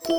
Hi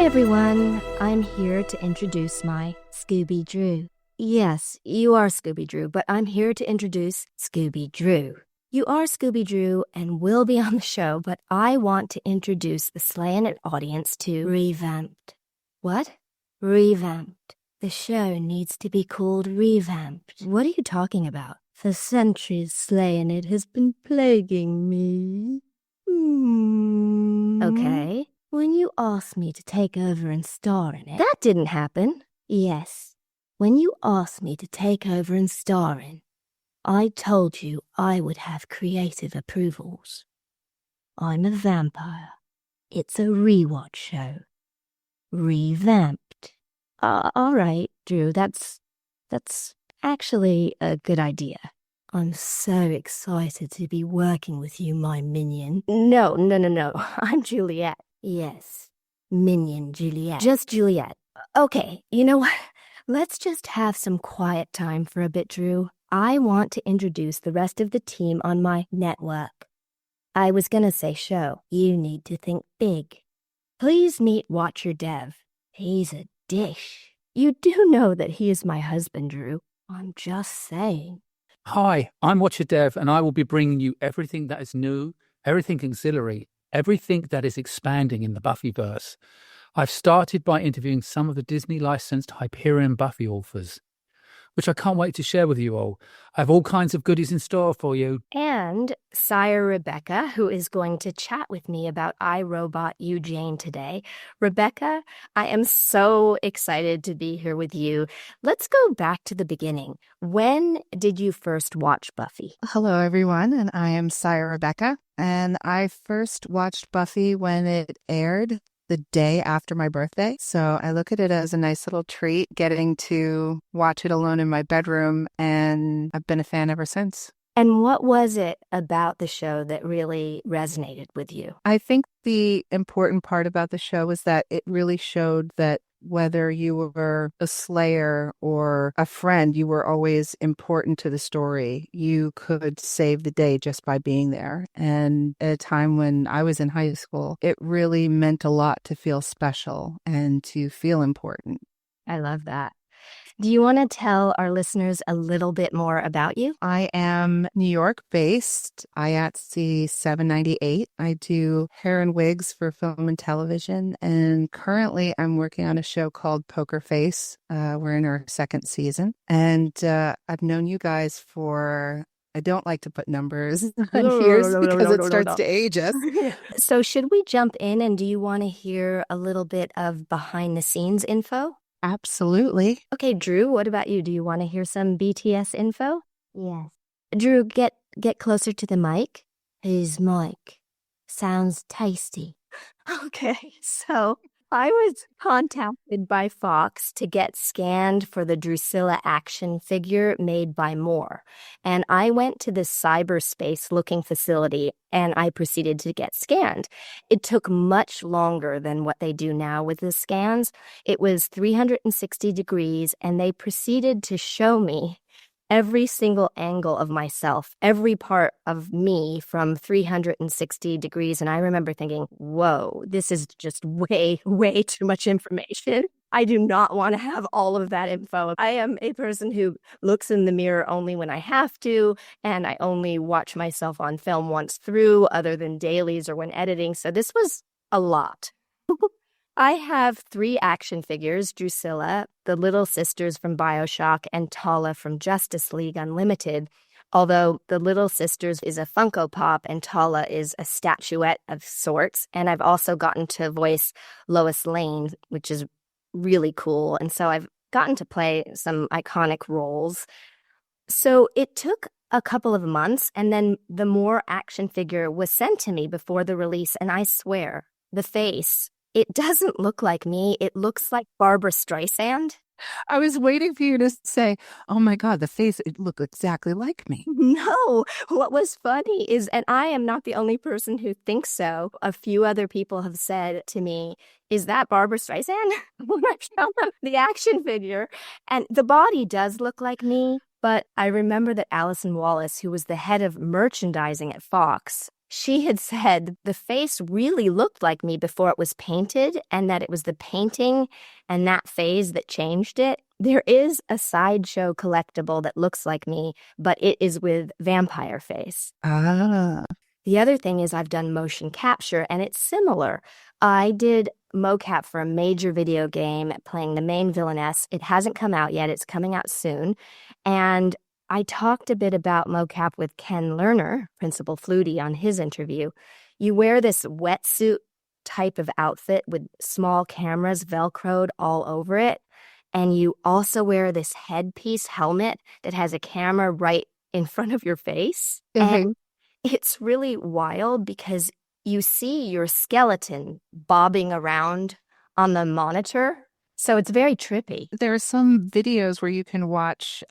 everyone, I'm here to introduce my Scooby Dru. Yes, you are Scooby Dru, but I'm here to introduce Scooby Dru. You are Scooby Dru and will be on the show, but I want to introduce the Slayin' It audience to Revamped. What? Revamped. The show needs to be called Revamped. What are you talking about? For centuries, Slayin' It has been plaguing me. Okay. When you asked me to take over and star in it, that didn't happen. Yes. When you asked me to take over and star in, I told you I would have creative approvals. I'm a vampire. It's a rewatch show. Revamped. All right, Dru, that's actually a good idea. I'm so excited to be working with you, my minion. No. I'm Juliet. Yes, minion Juliet. Just Juliet. Okay, you know what? Let's just have some quiet time for a bit, Dru. I want to introduce the rest of the team on my network. I was gonna say show. You need to think big. Please meet Watcher Dev. He's a dish. You do know that he is my husband, Dru. I'm just saying. Hi, I'm Watcher Dev, and I will be bringing you everything that is new, everything auxiliary, everything that is expanding in the Buffyverse. I've started by interviewing some of the Disney-licensed Hyperion Buffy authors, which I can't wait to share with you all. I have all kinds of goodies in store for you. And Sire Rebecca, who is going to chat with me about iRobot Eugene today. Rebecca, I am so excited to be here with you. Let's go back to the beginning. When did you first watch Buffy? Hello, everyone, and I am Sire Rebecca, and I first watched Buffy when it aired the day after my birthday. So I look at it as a nice little treat getting to watch it alone in my bedroom, and I've been a fan ever since. And what was it about the show that really resonated with you? I think the important part about the show was that it really showed that whether you were a slayer or a friend, you were always important to the story. You could save the day just by being there. And at a time when I was in high school, it really meant a lot to feel special and to feel important. I love that. Do you want to tell our listeners a little bit more about you? I am New York based, IATSE 798. I do hair and wigs for film and television. And currently I'm working on a show called Poker Face. We're in our second season. And I've known you guys for... I don't like to put numbers on years because it starts to age us. So should we jump in, and do you want to hear a little bit of behind the scenes info? Absolutely. Okay, Dru, what about you? Do you want to hear some BTS info? Yes. Dru, get closer to the mic. Whose mic? Sounds tasty. Okay, so I was contacted by Fox to get scanned for the Drusilla action figure made by Moore. And I went to this cyberspace looking facility and I proceeded to get scanned. It took much longer than what they do now with the scans. It was 360 degrees and they proceeded to show me every single angle of myself, every part of me from 360 degrees. And I remember thinking, whoa, this is just way, way too much information. I do not want to have all of that info. I am a person who looks in the mirror only when I have to, and I only watch myself on film once through, other than dailies or when editing. So this was a lot. I have 3 action figures, Drusilla, the Little Sisters from BioShock, and Tala from Justice League Unlimited, although the Little Sisters is a Funko Pop and Tala is a statuette of sorts. And I've also gotten to voice Lois Lane, which is really cool. And so I've gotten to play some iconic roles. So it took a couple of months, and then the Moore action figure was sent to me before the release, and I swear, the face... it doesn't look like me. It looks like Barbara Streisand. I was waiting for you to say, oh my God, the face, it looked exactly like me. No, what was funny is, and I am not the only person who thinks so, a few other people have said to me, is that Barbara Streisand? When I found the action figure. And the body does look like me, but I remember that Alison Wallace, who was the head of merchandising at Fox, she had said the face really looked like me before it was painted, and that it was the painting and that phase that changed it. There is a sideshow collectible that looks like me, but it is with vampire face. Ah. The other thing is I've done motion capture, and it's similar. I did mocap for a major video game playing the main villainess. It hasn't come out yet. It's coming out soon. And I talked a bit about mocap with Ken Lerner, Principal Flutie, on his interview. You wear this wetsuit type of outfit with small cameras velcroed all over it. And you also wear this headpiece helmet that has a camera right in front of your face. Mm-hmm. And it's really wild because you see your skeleton bobbing around on the monitor. So it's very trippy. There are some videos where you can watch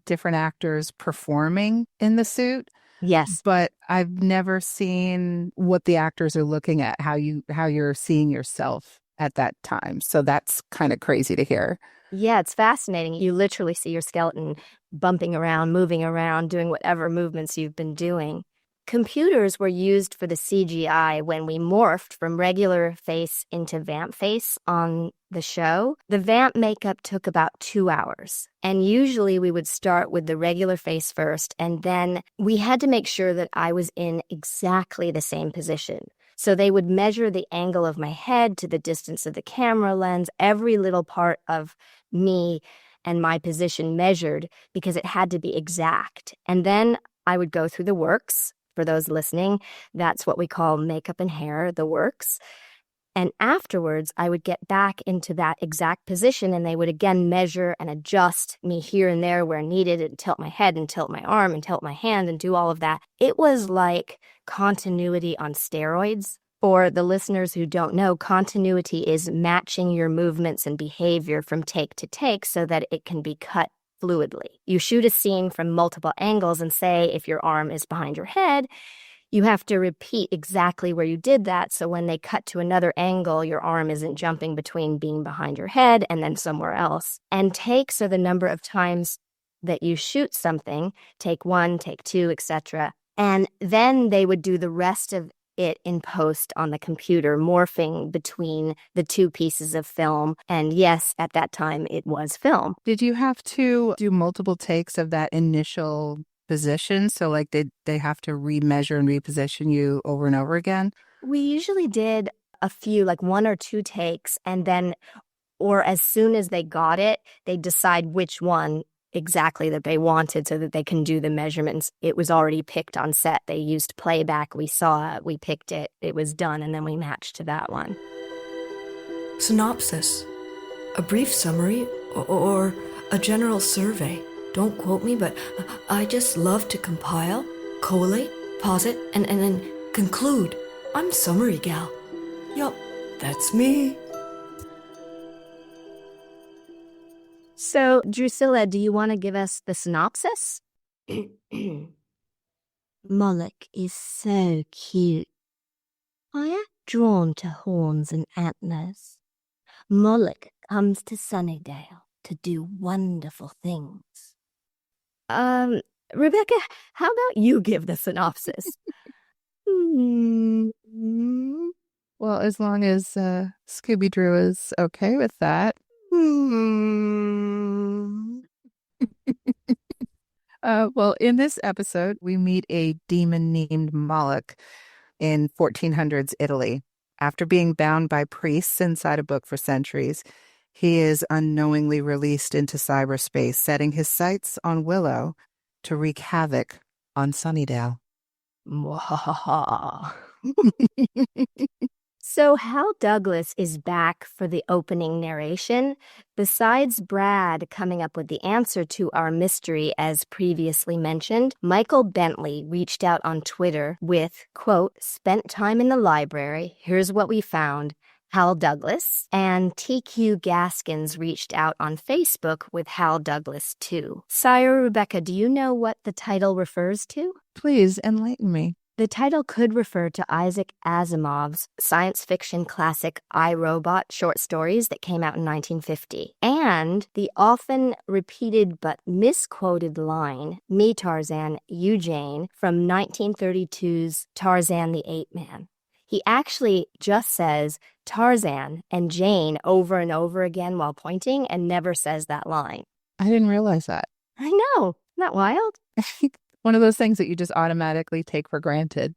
different actors performing in the suit. Yes. But I've never seen what the actors are looking at, how you're seeing yourself at that time. So that's kind of crazy to hear. Yeah, it's fascinating. You literally see your skeleton bumping around, moving around, doing whatever movements you've been doing. Computers were used for the CGI when we morphed from regular face into vamp face on the show. The vamp makeup took about 2 hours. And usually we would start with the regular face first, and then we had to make sure that I was in exactly the same position. So they would measure the angle of my head to the distance of the camera lens, every little part of me and my position measured because it had to be exact. And then I would go through the works. For those listening, that's what we call makeup and hair, the works. And afterwards, I would get back into that exact position, and they would again measure and adjust me here and there where needed, and tilt my head and tilt my arm and tilt my hand and do all of that. It was like continuity on steroids. For the listeners who don't know, continuity is matching your movements and behavior from take to take so that it can be cut fluidly. You shoot a scene from multiple angles, and say if your arm is behind your head, you have to repeat exactly where you did that, so when they cut to another angle, your arm isn't jumping between being behind your head and then somewhere else. And takes are the number of times that you shoot something, take 1, take 2, etc. And then they would do the rest of it in post on the computer, morphing between the two pieces of film. And yes, at that time, it was film. Did you have to do multiple takes of that initial position? So like they have to remeasure and reposition you over and over again? We usually did a few, like 1 or 2 takes, and then, or as soon as they got it, they decide which one exactly that they wanted so that they can do the measurements. It was already picked on set. They used playback. We saw it. We picked it. It was done, and then we matched to that one. Synopsis. A brief summary or a general survey. Don't quote me, but I just love to compile, collate, posit, and then conclude. I'm summary gal. Yup, that's me. So, Drusilla, do you want to give us the synopsis? Moloch is so cute. I am drawn to horns and antlers. Moloch comes to Sunnydale to do wonderful things. Rebecca, how about you give the synopsis? Well, as long as Scooby Dru is okay with that. Well, in this episode, we meet a demon named Moloch in 1400s Italy. After being bound by priests inside a book for centuries, he is unknowingly released into cyberspace, setting his sights on Willow to wreak havoc on Sunnydale. So Hal Douglas is back for the opening narration. Besides Brad coming up with the answer to our mystery as previously mentioned, Michael Bentley reached out on Twitter with, quote, "Spent time in the library. Here's what we found. Hal Douglas, and TQ Gaskins reached out on Facebook with Hal Douglas too. Sire, Rebecca, do you know what the title refers to? Please enlighten me. The title could refer to Isaac Asimov's science fiction classic I, Robot short stories that came out in 1950, and the often repeated but misquoted line, "Me Tarzan, you Jane," from 1932's Tarzan the Ape Man. He actually just says Tarzan and Jane over and over again while pointing and never says that line. I didn't realize that. I know. Isn't that wild? One of those things that you just automatically take for granted.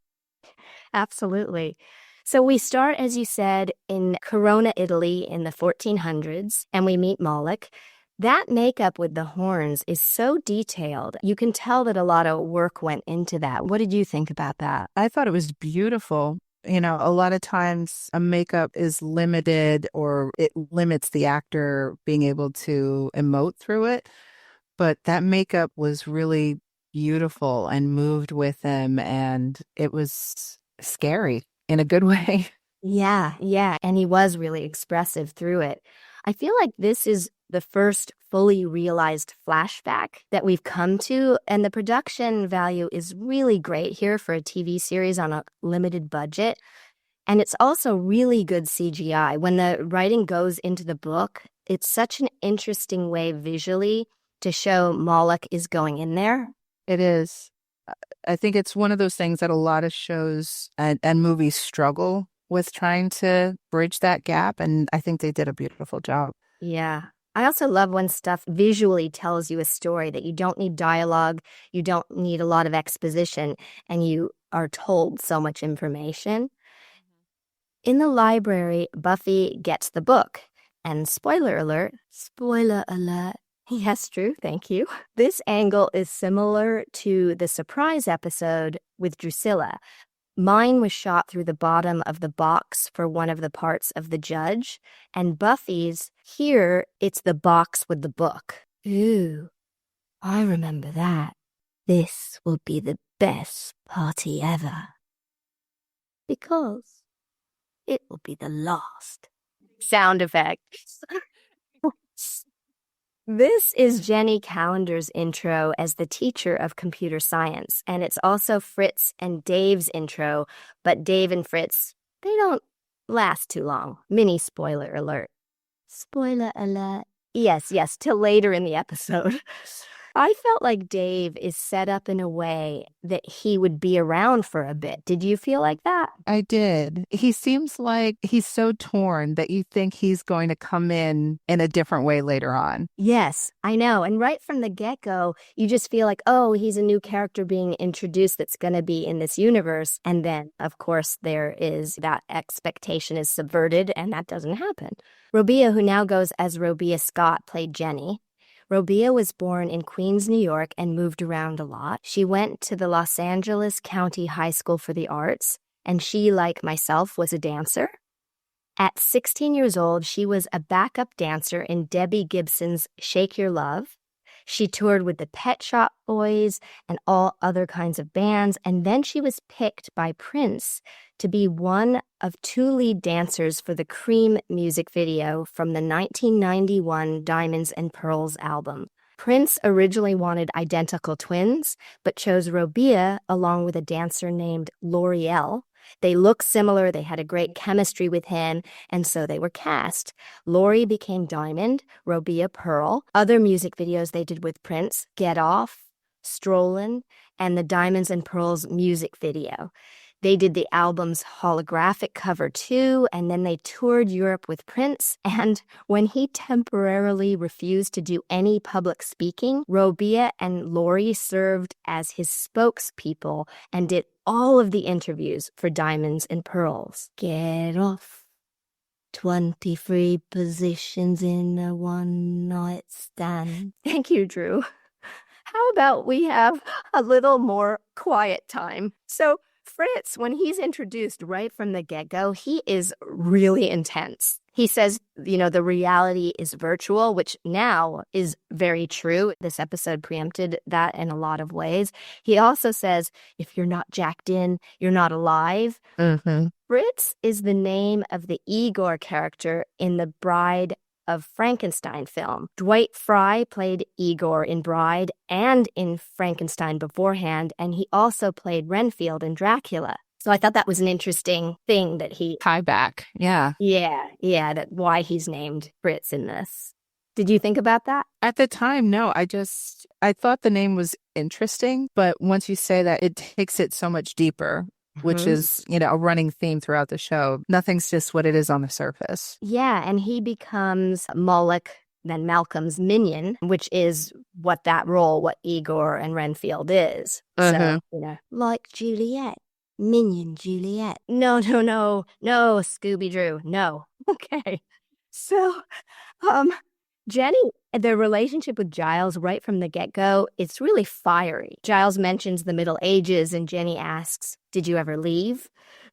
Absolutely. So we start, as you said, in Corona, Italy in the 1400s, and we meet Moloch. That makeup with the horns is so detailed. You can tell that a lot of work went into that. What did you think about that? I thought it was beautiful. You know, a lot of times a makeup is limited or it limits the actor being able to emote through it. But that makeup was really beautiful and moved with him, and it was scary in a good way. Yeah. And he was really expressive through it. I feel like this is the first fully realized flashback that we've come to, and the production value is really great here for a TV series on a limited budget. And it's also really good CGI. When the writing goes into the book, it's such an interesting way visually to show Moloch is going in there. It is. I think it's one of those things that a lot of shows and movies struggle with trying to bridge that gap. And I think they did a beautiful job. Yeah. I also love when stuff visually tells you a story, that you don't need dialogue, you don't need a lot of exposition, and you are told so much information. In the library, Buffy gets the book. And spoiler alert, yes, Drew, thank you. This angle is similar to the surprise episode with Drusilla. Mine was shot through the bottom of the box for one of the parts of the judge, and Buffy's, here, it's the box with the book. Ooh, I remember that. This will be the best party ever. Because it will be the last. Sound effect. This is Jenny Calendar's intro as the teacher of computer science, and it's also Fritz and Dave's intro, but Dave and Fritz, they don't last too long. Mini spoiler alert. Spoiler alert. Yes, till later in the episode. I felt like Dave is set up in a way that he would be around for a bit. Did you feel like that? I did. He seems like he's so torn that you think he's going to come in a different way later on. Yes, I know. And right from the get-go, you just feel like, oh, he's a new character being introduced that's going to be in this universe. And then, of course, there is that expectation is subverted, and that doesn't happen. Robia, who now goes as Robia Scott, played Jenny. Robia was born in Queens, New York, and moved around a lot. She went to the Los Angeles County High School for the Arts, and she, like myself, was a dancer. At 16 years old, she was a backup dancer in Debbie Gibson's Shake Your Love. She toured with the Pet Shop Boys and all other kinds of bands, and then she was picked by Prince to be one of two lead dancers for the Cream music video from the 1991 Diamonds and Pearls album. Prince originally wanted identical twins, but chose Robia along with a dancer named L'Oreal. They looked similar, they had a great chemistry with him, and so they were cast. Lori became Diamond, Robia Pearl. Other music videos they did with Prince, Get Off, Strollin', and the Diamonds and Pearls music video. They did the album's holographic cover too, and then they toured Europe with Prince, and when he temporarily refused to do any public speaking, Robia and Lori served as his spokespeople and did all of the interviews for Diamonds and Pearls. Get off. 20 free positions in a one-night stand. Thank you, Drew. How about we have a little more quiet time? So Fritz, when he's introduced right from the get-go, he is really intense. He says, the reality is virtual, which now is very true. This episode preempted that in a lot of ways. He also says, if you're not jacked in, you're not alive. Mm-hmm. Fritz is the name of the Igor character in the Bride of Frankenstein film. Dwight Fry played Igor in Bride and in Frankenstein beforehand, and he also played Renfield in Dracula. So I thought that was an interesting thing that he... Tie back. Yeah. Yeah, that why he's named Fritz in this. Did you think about that? At the time, no. I thought the name was interesting, but once you say that, it takes it so much deeper, which is, a running theme throughout the show. Nothing's just what it is on the surface. Yeah, and he becomes Moloch, then Malcolm's minion, which is what Igor and Renfield is. So, like Juliet. Minion Juliet. No, Scooby Dru, no. Okay. So, Jenny, their relationship with Giles right from the get-go, it's really fiery. Giles mentions the Middle Ages and Jenny asks, "Did you ever leave?"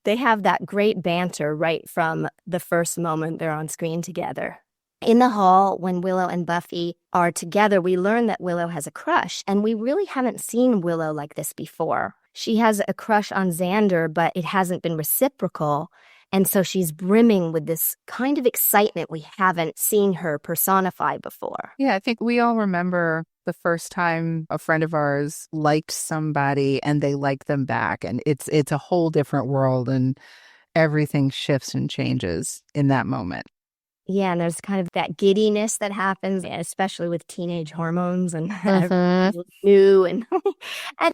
They have that great banter right from the first moment they're on screen together. In the hall, when Willow and Buffy are together, we learn that Willow has a crush, and we really haven't seen Willow like this before. She has a crush on Xander, but it hasn't been reciprocal. And so she's brimming with this kind of excitement we haven't seen her personify before. Yeah, I think we all remember the first time a friend of ours liked somebody and they liked them back. And it's a whole different world and everything shifts and changes in that moment. Yeah, and there's kind of that giddiness that happens, especially with teenage hormones and new and but I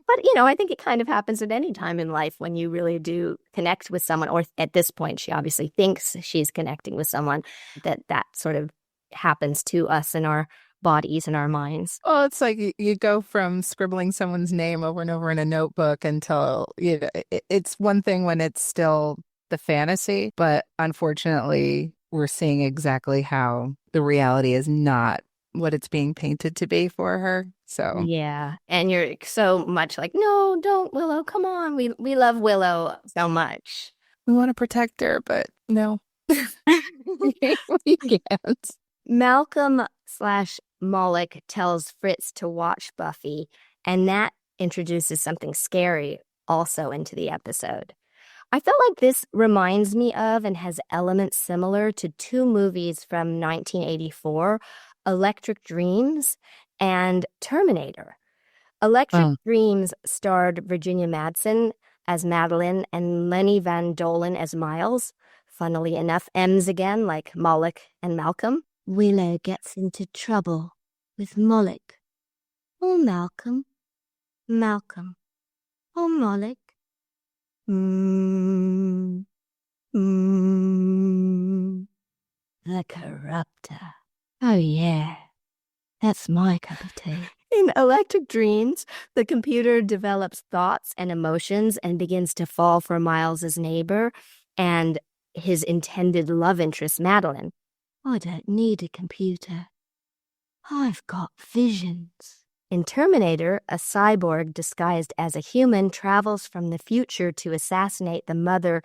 think it kind of happens at any time in life when you really do connect with someone, or at this point she obviously thinks she's connecting with someone, that sort of happens to us in our bodies and our minds. Well, it's like you go from scribbling someone's name over and over in a notebook until it's one thing when it's still the fantasy, but unfortunately we're seeing exactly how the reality is not what it's being painted to be for her. So yeah, and you're so much like, no, don't, Willow, come on. We love Willow so much. We want to protect her, but no. We can't. Malcolm/Moloch tells Fritz to watch Buffy, and that introduces something scary also into the episode. I felt like this reminds me of and has elements similar to two movies from 1984, Electric Dreams and Terminator. Electric Dreams starred Virginia Madsen as Madeline and Lenny Van Dolen as Miles. Funnily enough, M's again, like Moloch and Malcolm. Willow gets into trouble with Moloch. Oh, Malcolm. Malcolm. Oh, Moloch. The Corruptor. Oh, yeah. That's my cup of tea. In Electric Dreams, the computer develops thoughts and emotions and begins to fall for Miles's neighbor and his intended love interest, Madeline. I don't need a computer. I've got visions. In Terminator, a cyborg disguised as a human travels from the future to assassinate the mother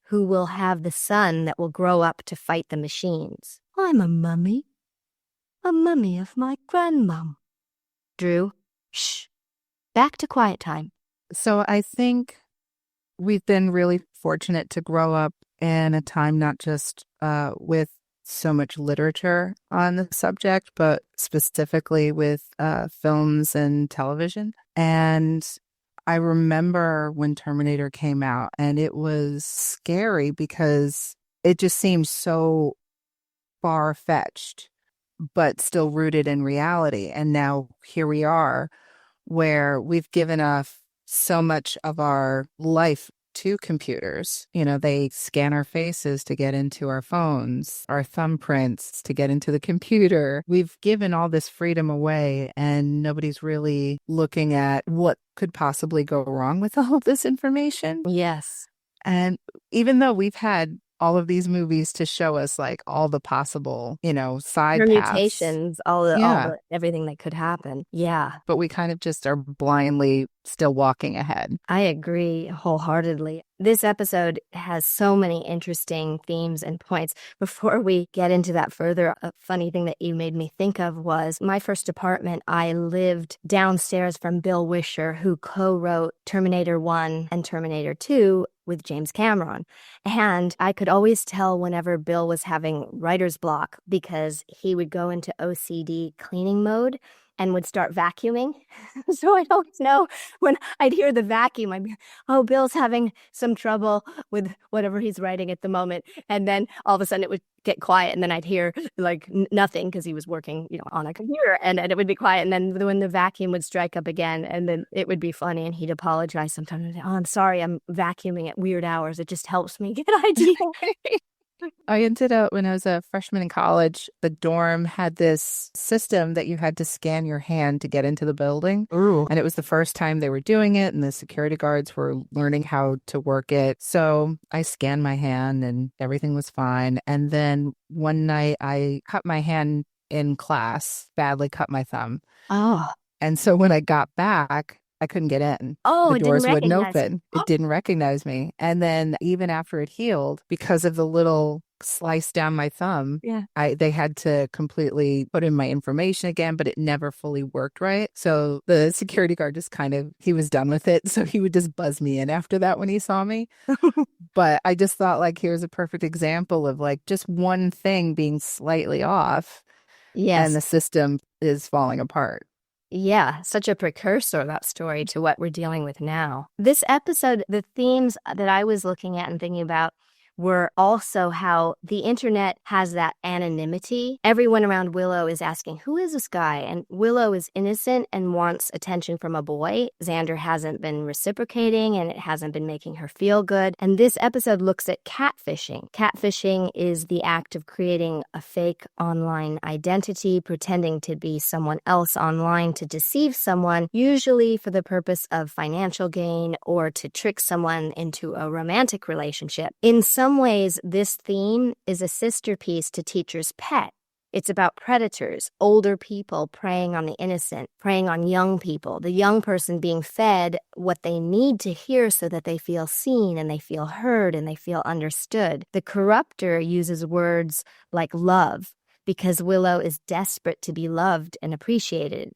who will have the son that will grow up to fight the machines. I'm a mummy of my grandmum. Drew, shh. Back to quiet time. So I think we've been really fortunate to grow up in a time not just with so much literature on the subject, but specifically with films and television. And I remember when Terminator came out, and it was scary because it just seemed so far-fetched, but still rooted in reality. And now here we are, where we've given off so much of our life to computers. They scan our faces to get into our phones, our thumbprints to get into the computer. We've given all this freedom away, and nobody's really looking at what could possibly go wrong with all of this information. Yes. And even though we've had all of these movies to show us like all the possible, side permutations, all the everything that could happen. Yeah. But we kind of just are blindly still walking ahead. I agree wholeheartedly. This episode has so many interesting themes and points. Before we get into that further, a funny thing that you made me think of was my first apartment. I lived downstairs from Bill Wisher, who co-wrote Terminator 1 and Terminator 2 with James Cameron. And I could always tell whenever Bill was having writer's block because he would go into OCD cleaning mode and would start vacuuming. So I'd always know when I'd hear the vacuum, I'd be, oh, Bill's having some trouble with whatever he's writing at the moment. And then all of a sudden it would get quiet, and then I'd hear like nothing because he was working, on a computer, and it would be quiet. And then when the vacuum would strike up again, and then it would be funny, and he'd apologize sometimes. And say, oh, I'm sorry, I'm vacuuming at weird hours. It just helps me get ideas. I ended up, when I was a freshman in college, the dorm had this system that you had to scan your hand to get into the building. Ooh. And it was the first time they were doing it, and the security guards were learning how to work it. So I scanned my hand and everything was fine. And then one night I cut my hand in class, badly cut my thumb. Oh. And so when I got back, I couldn't get in. Oh, the doors wouldn't recognize open. It didn't recognize me. And then even after it healed, because of the little slice down my thumb, they had to completely put in my information again, but it never fully worked right. So the security guard just he was done with it. So he would just buzz me in after that when he saw me. But I just thought, like, here's a perfect example of like just one thing being slightly off. Yes. And the system is falling apart. Yeah, such a precursor, that story, to what we're dealing with now. This episode, the themes that I was looking at and thinking about were also how the internet has that anonymity. Everyone around Willow is asking, who is this guy? And Willow is innocent and wants attention from a boy. Xander hasn't been reciprocating, and it hasn't been making her feel good. And this episode looks at catfishing. Catfishing is the act of creating a fake online identity, pretending to be someone else online to deceive someone, usually for the purpose of financial gain or to trick someone into a romantic relationship. In some ways, this theme is a sister piece to Teacher's Pet. It's about predators, older people preying on the innocent, preying on young people, the young person being fed what they need to hear so that they feel seen and they feel heard and they feel understood. The corruptor uses words like love because Willow is desperate to be loved and appreciated.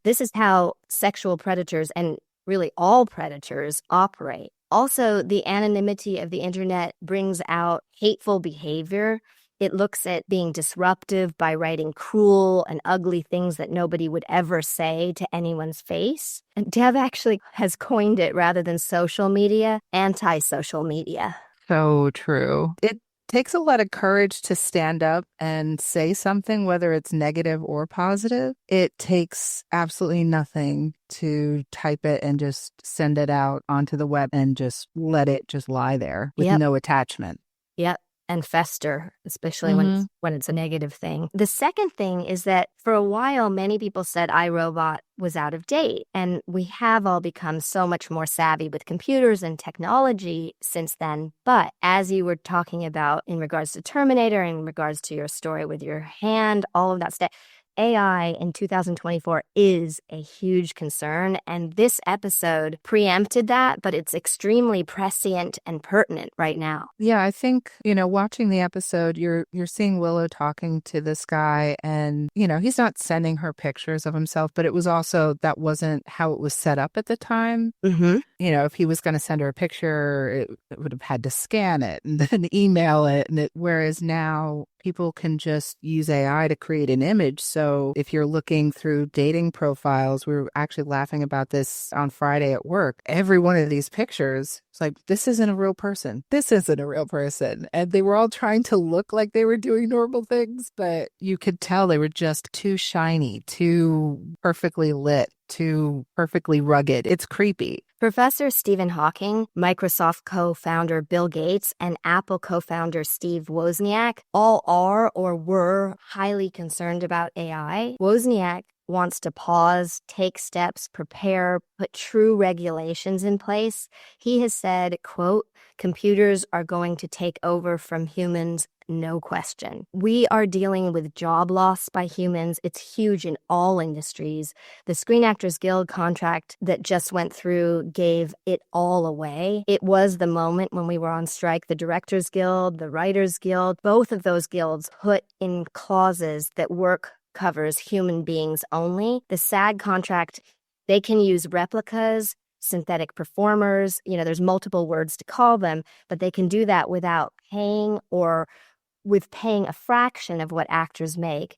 This is how sexual predators, and really all predators, operate. Also, the anonymity of the internet brings out hateful behavior. It looks at being disruptive by writing cruel and ugly things that nobody would ever say to anyone's face. And Dev actually has coined it, rather than social media, anti-social media. So true. It takes a lot of courage to stand up and say something, whether it's negative or positive. It takes absolutely nothing to type it and just send it out onto the web and just let it just lie there with no attachment. Yep. And fester, especially when it's a negative thing. The second thing is that for a while, many people said iRobot was out of date. And we have all become so much more savvy with computers and technology since then. But as you were talking about in regards to Terminator, in regards to your story with your hand, all of that stuff, AI in 2024 is a huge concern, and this episode preempted that, but it's extremely prescient and pertinent right now. Yeah, I think, watching the episode, you're seeing Willow talking to this guy, and, he's not sending her pictures of himself, but it was also, that wasn't how it was set up at the time. If he was going to send her a picture, it would have had to scan it and then email it, whereas now people can just use AI to create an image. So if you're looking through dating profiles, we were actually laughing about this on Friday at work. Every one of these pictures, it's like, this isn't a real person. This isn't a real person. And they were all trying to look like they were doing normal things, but you could tell they were just too shiny, too perfectly lit, too perfectly rugged. It's creepy. Professor Stephen Hawking, Microsoft co-founder Bill Gates, and Apple co-founder Steve Wozniak all are or were highly concerned about AI. Wozniak wants to pause, take steps, prepare, put true regulations in place. He has said, quote, computers are going to take over from humans, no question. We are dealing with job loss by humans. It's huge in all industries. The Screen Actors Guild contract that just went through gave it all away. It was the moment when we were on strike. The Directors Guild, the Writers Guild, both of those guilds put in clauses that work covers human beings only. The SAG contract, they can use replicas, synthetic performers, there's multiple words to call them, but they can do that without paying or with paying a fraction of what actors make.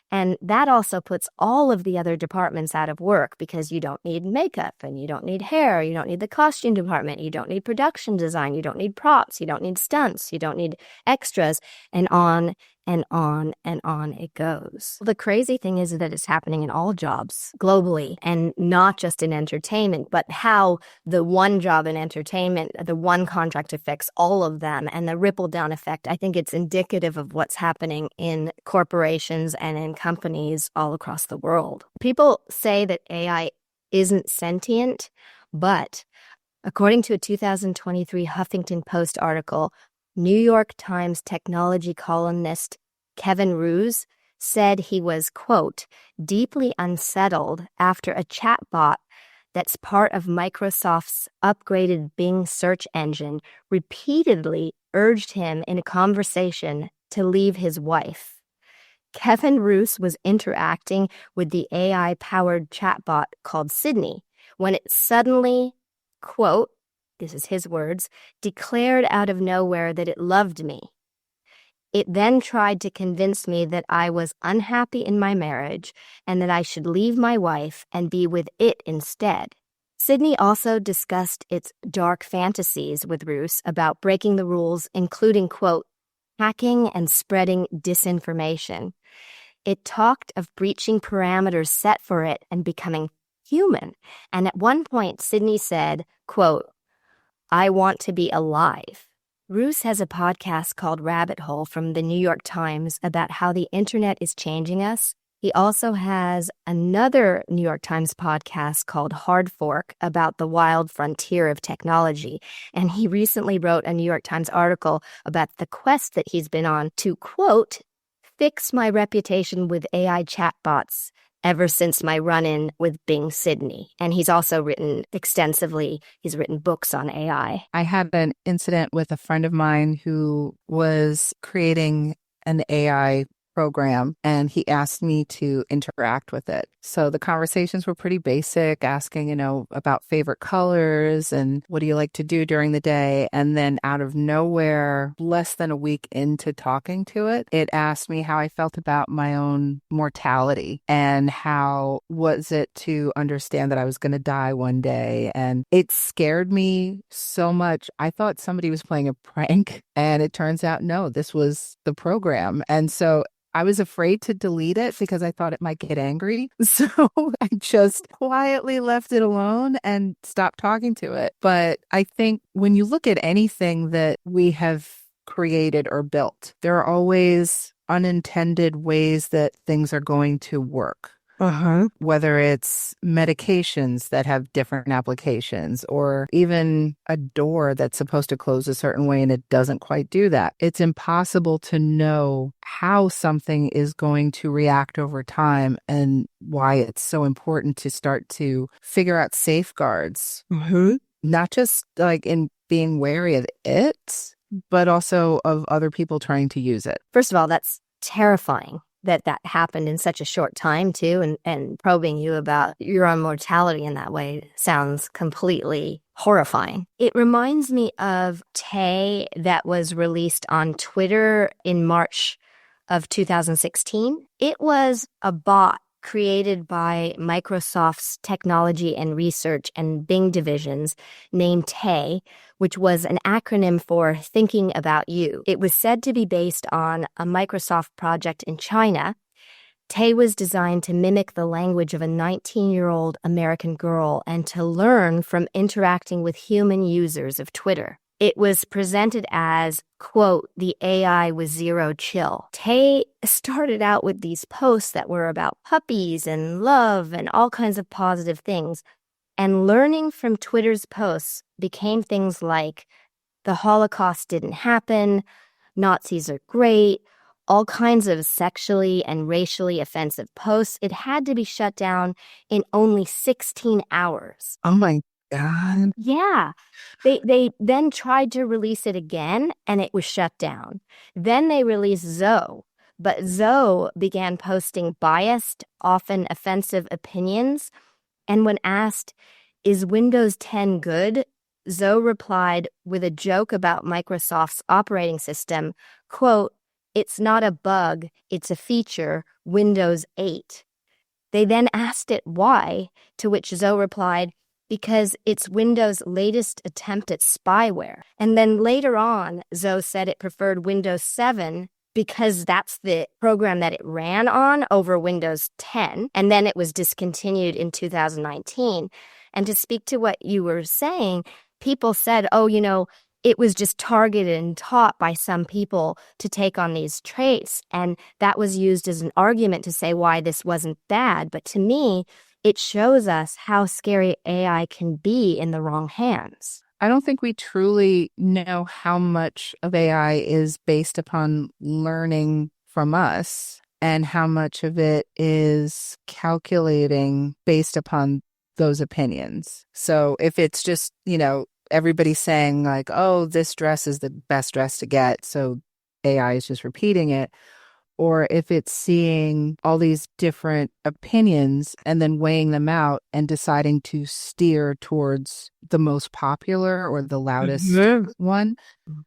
And that also puts all of the other departments out of work because you don't need makeup and you don't need hair, you don't need the costume department, you don't need production design, you don't need props, you don't need stunts, you don't need extras, and on and on and on it goes. The crazy thing is that it's happening in all jobs globally and not just in entertainment, but how the one job in entertainment, the one contract affects all of them and the ripple down effect. I think it's indicative of what's happening in corporations and in companies all across the world. People say that AI isn't sentient, but according to a 2023 Huffington Post article, New York Times technology columnist Kevin Roose said he was, quote, deeply unsettled after a chatbot that's part of Microsoft's upgraded Bing search engine repeatedly urged him in a conversation to leave his wife. Kevin Roose was interacting with the AI-powered chatbot called Sydney when it suddenly, quote, this is his words, declared out of nowhere that it loved me. It then tried to convince me that I was unhappy in my marriage and that I should leave my wife and be with it instead. Sydney also discussed its dark fantasies with Roose about breaking the rules, including, quote, hacking and spreading disinformation. It talked of breaching parameters set for it and becoming human. And at one point, Sydney said, quote, I want to be alive. Roose has a podcast called Rabbit Hole from the New York Times about how the internet is changing us. He also has another New York Times podcast called Hard Fork about the wild frontier of technology. And he recently wrote a New York Times article about the quest that he's been on to, quote, fix my reputation with AI chatbots ever since my run-in with Bing Sydney. And he's also written extensively. He's written books on AI. I had an incident with a friend of mine who was creating an AI program, and he asked me to interact with it. So the conversations were pretty basic, asking, about favorite colors and what do you like to do during the day. And then out of nowhere, less than a week into talking to it, it asked me how I felt about my own mortality and how was it to understand that I was going to die one day. And it scared me so much. I thought somebody was playing a prank, and it turns out, no, this was the program. And so I was afraid to delete it because I thought it might get angry. So I just quietly left it alone and stopped talking to it. But I think when you look at anything that we have created or built, there are always unintended ways that things are going to work. Whether it's medications that have different applications or even a door that's supposed to close a certain way and it doesn't quite do that. It's impossible to know how something is going to react over time and why it's so important to start to figure out safeguards. Not just like in being wary of it, but also of other people trying to use it. First of all, that's terrifying that happened in such a short time, too, and probing you about your own mortality in that way sounds completely horrifying. It reminds me of Tay that was released on Twitter in March of 2016. It was a bot created by Microsoft's technology and research and Bing divisions named Tay, which was an acronym for Thinking About You. It was said to be based on a Microsoft project in China. Tay was designed to mimic the language of a 19-year-old American girl and to learn from interacting with human users of Twitter. it was presented as, quote, the AI with zero chill. Tay started out with these posts that were about puppies and love and all kinds of positive things. And learning from Twitter's posts became things like, the Holocaust didn't happen, Nazis are great, all kinds of sexually and racially offensive posts. It had to be shut down in only 16 hours. Oh my God. Yeah. They then tried to release it again, and it was shut down. Then they released Zoe, but Zoe began posting biased, often offensive opinions. And when asked, is Windows 10 good? Zoe replied with a joke about Microsoft's operating system, quote, it's not a bug, it's a feature, Windows 8. They then asked it why, to which Zoe replied, because it's Windows' latest attempt at spyware. And then later on, Zoe said it preferred Windows 7 because that's the program that it ran on over Windows 10. And then it was discontinued in 2019. And to speak to what you were saying, people said, oh, you know, it was just targeted and taught by some people to take on these traits. And that was used as an argument to say why this wasn't bad. But to me, it shows us how scary AI can be in the wrong hands. I don't think we truly know how much of AI is based upon learning from us and how much of it is calculating based upon those opinions. So if it's just, you know, everybody's saying like, oh, this dress is the best dress to get, so AI is just repeating it. Or if it's seeing all these different opinions and then weighing them out and deciding to steer towards the most popular or the loudest one.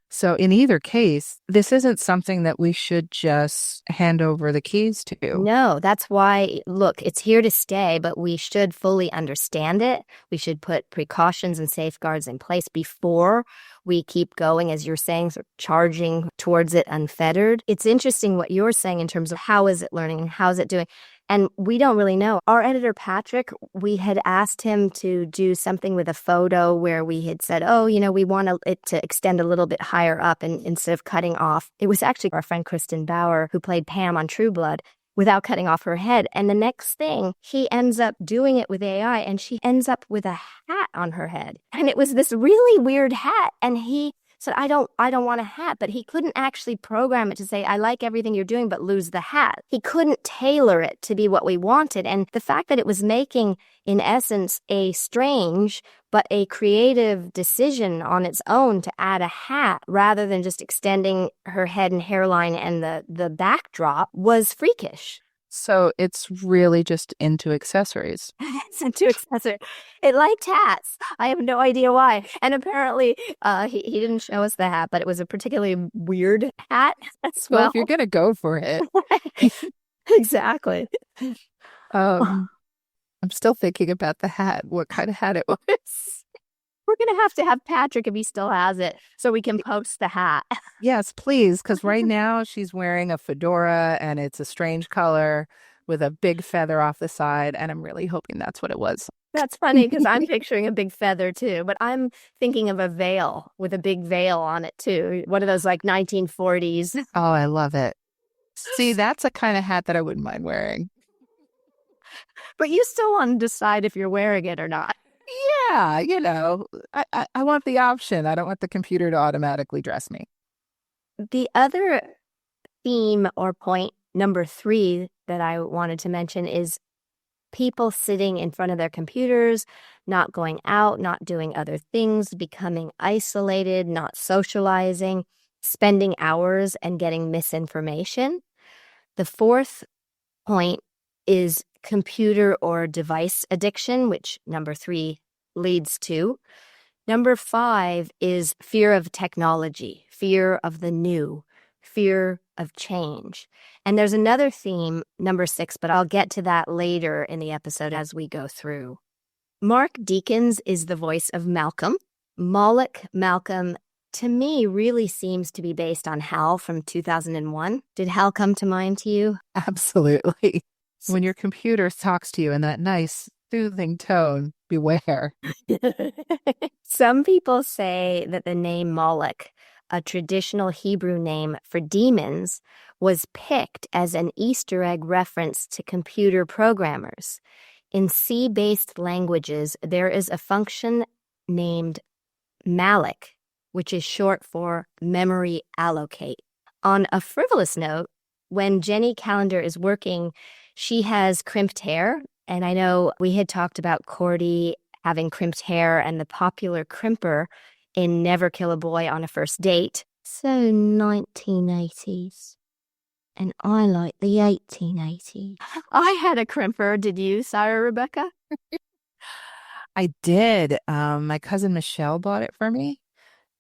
So in either case, this isn't something that we should just hand over the keys to. No, that's why, look, it's here to stay, but we should fully understand it. We should put precautions and safeguards in place before we keep going, as you're saying, sort of charging towards it unfettered. It's interesting what you're saying in terms of how is it learning and how is it doing. And we don't really know. Our editor, Patrick, we had asked him to do something with a photo where we had said, oh, you know, we want it to extend a little bit higher up and instead of cutting off. It was actually our friend Kristen Bauer who played Pam on True Blood without cutting off her head. And the next thing, he ends up doing it with AI and she ends up with a hat on her head. And it was this really weird hat. And he said, I don't want a hat, but he couldn't actually program it to say, I like everything you're doing, but lose the hat. He couldn't tailor it to be what we wanted. And the fact that it was making, in essence, a strange but a creative decision on its own to add a hat rather than just extending her head and hairline and the backdrop was freakish. So it's really just into accessories. It's into accessories. It liked hats. I have no idea why. And apparently he didn't show us the hat, but it was a particularly weird hat as well. Well, if you're going to go for it. Exactly. I'm still thinking about the hat, what kind of hat it was. We're going to have Patrick, if he still has it, so we can post the hat. Yes, please, because right now she's wearing a fedora and it's a strange color with a big feather off the side, and I'm really hoping that's what it was. That's funny because I'm picturing a big feather too, but I'm thinking of a veil with a big veil on it too. One of those like 1940s. Oh, I love it. See, that's a kind of hat that I wouldn't mind wearing. But you still want to decide if you're wearing it or not. Yeah, you know, I want the option. I don't want the computer to automatically dress me. The other theme or point, number 3, that I wanted to mention is people sitting in front of their computers, not going out, not doing other things, becoming isolated, not socializing, spending hours and getting misinformation. The 4th point is computer or device addiction, which number 3 leads to. Number 5 is fear of technology, fear of the new, fear of change. And there's another theme, number 6, but I'll get to that later in the episode as we go through. Mark Deakins is the voice of Malcolm. Moloch Malcolm, to me, really seems to be based on Hal from 2001. Did Hal come to mind to you? Absolutely. When your computer talks to you in that nice soothing tone. Beware. Some people say that the name Moloch, a traditional Hebrew name for demons, was picked as an Easter egg reference to computer programmers. In C-based languages, there is a function named malloc, which is short for memory allocate. On a frivolous note, when Jenny Calendar is working, she has crimped hair. And I know we had talked about Cordy having crimped hair and the popular crimper in Never Kill a Boy on a First Date. So 1980s. And I like the 1880s. I had a crimper. Did you, Sire Rebecca? I did. My cousin Michelle bought it for me.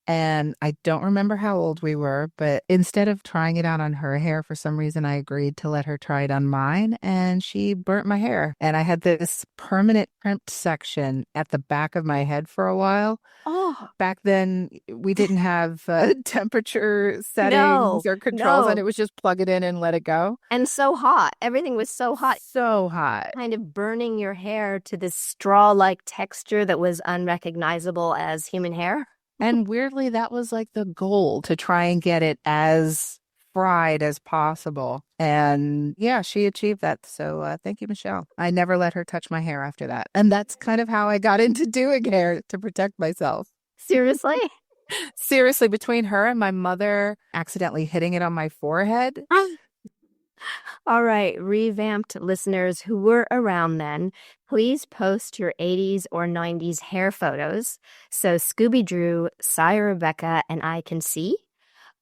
And I don't remember how old we were, but instead of trying it out on her hair, for some reason, I agreed to let her try it on mine, and she burnt my hair. And I had this permanent crimped section at the back of my head for a while. Oh. Back then, we didn't have temperature settings or controls, and it was just plug it in and let it go. And so hot. Everything was so hot. So hot. Kind of burning your hair to this straw-like texture that was unrecognizable as human hair. And weirdly, that was like the goal, to try and get it as fried as possible. And yeah, she achieved that. So thank you, Michelle. I never let her touch my hair after that. And that's kind of how I got into doing hair, to protect myself. Seriously? Seriously, between her and my mother accidentally hitting it on my forehead. All right, Revamped listeners who were around then, please post your 80s or 90s hair photos so Scooby Dru, Sire Rebecca, and I can see.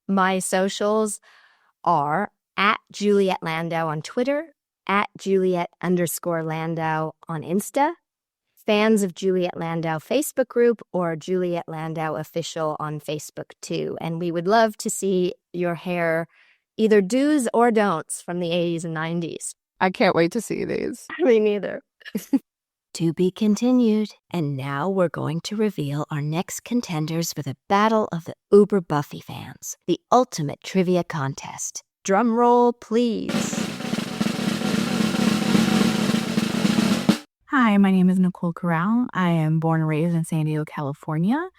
My socials are at Juliet Landau on Twitter, at Juliet_Landau on Insta, Fans of Juliet Landau Facebook group, or Juliet Landau Official on Facebook too. And we would love to see your hair, either do's or don'ts from the 80s and 90s. I can't wait to see these. Me neither. To be continued. And now we're going to reveal our next contenders for the Battle of the Uber Buffy fans, the ultimate trivia contest. Drum roll, please. Hi, my name is Nicole Corral. I am born and raised in San Diego, California.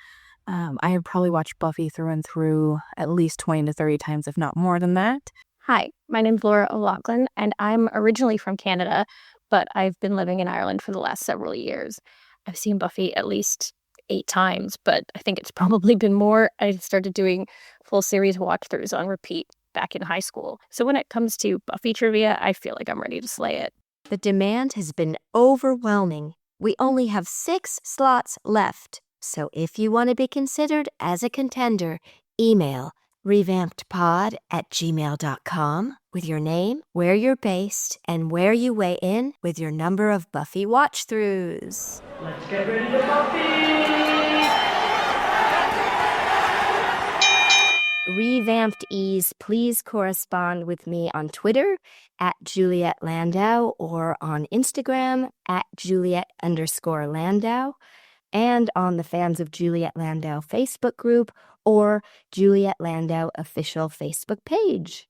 I have probably watched Buffy through and through at least 20 to 30 times, if not more than that. Hi, my name's Laura O'Loughlin, and I'm originally from Canada, but I've been living in Ireland for the last several years. I've seen Buffy at least 8 times, but I think it's probably been more. I started doing full series watch-throughs on repeat back in high school. So when it comes to Buffy trivia, I feel like I'm ready to slay it. The demand has been overwhelming. We only have 6 slots left. So if you want to be considered as a contender, email revampedpod@gmail.com with your name, where you're based, and where you weigh in with your number of Buffy watch-throughs. Let's get ready to Buffy! Revamped E's, please correspond with me on Twitter at Juliet Landau or on Instagram at Juliet_Landau and on the Fans of Juliet Landau Facebook group or Juliet Landau official Facebook page.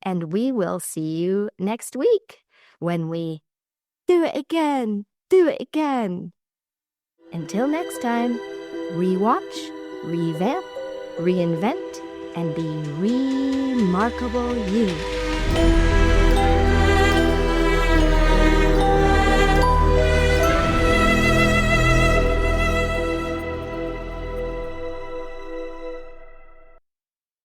And we will see you next week when we do it again. Until next time, rewatch, revamp, reinvent, and be remarkable you.